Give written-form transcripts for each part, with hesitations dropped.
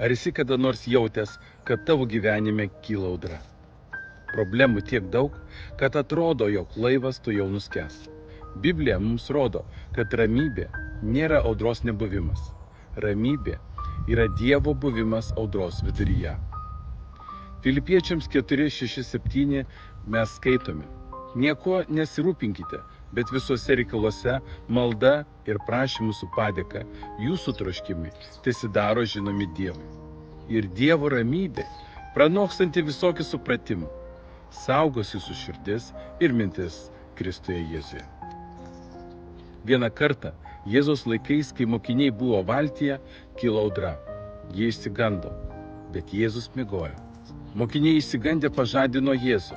Ar esi kada nors jautęs, kad tavo gyvenime kyla audra? Problemų tiek daug, kad atrodo, jog laivas tu jau nuskęs. Biblija mums rodo, kad ramybė nėra audros nebuvimas. Ramybė yra Dievo buvimas audros viduryje. Filipiečiams 4:6-7 mes skaitome: nieko nesirūpinkite, bet visuose reikaluose malda ir prašymų su padėka jūsų troškimai tesidaro žinomi Dievui. Ir Dievo ramybė, pranokstanti visokį supratimą, saugos jūsų širdis ir mintis Kristuje Jėzuje. Vieną kartą Jėzaus laikais, kai mokiniai buvo valtyje, kilo audra. Jie išsigando, bet Jėzus miegojo. Mokiniai išsigandę pažadino Jėzų.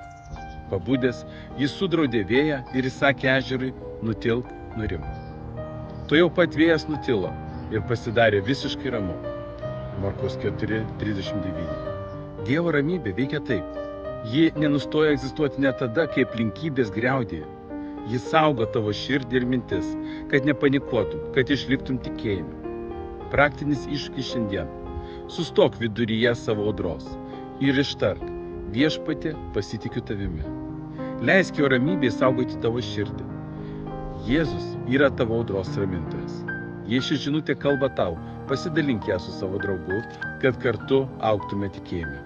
Pabudęs, jis sudraudė vėją ir įsakė ežerui: nutilk, nurimk. Tuojau pat vėjas nutilo ir pasidarė visiškai ramu. Markos 4:39. Dievo ramybė veikia taip. Ji nenustoja egzistuoti net tada, kai aplinkybės griaudėja. Ji saugo tavo širdį ir mintis, kad nepanikuotum, kad išliktum tikėjime. Praktinis iššūkis šiandien: sustok viduryje savo audros ir ištark: viešpatie, pasitikiu tavimi. Leisk jo ramybei saugoti tavo širdį. Jėzus yra tavo audros ramintojas. Jei ši žinutė kalba tau, pasidalink ją su savo draugu, kad kartu augtume tikėjime.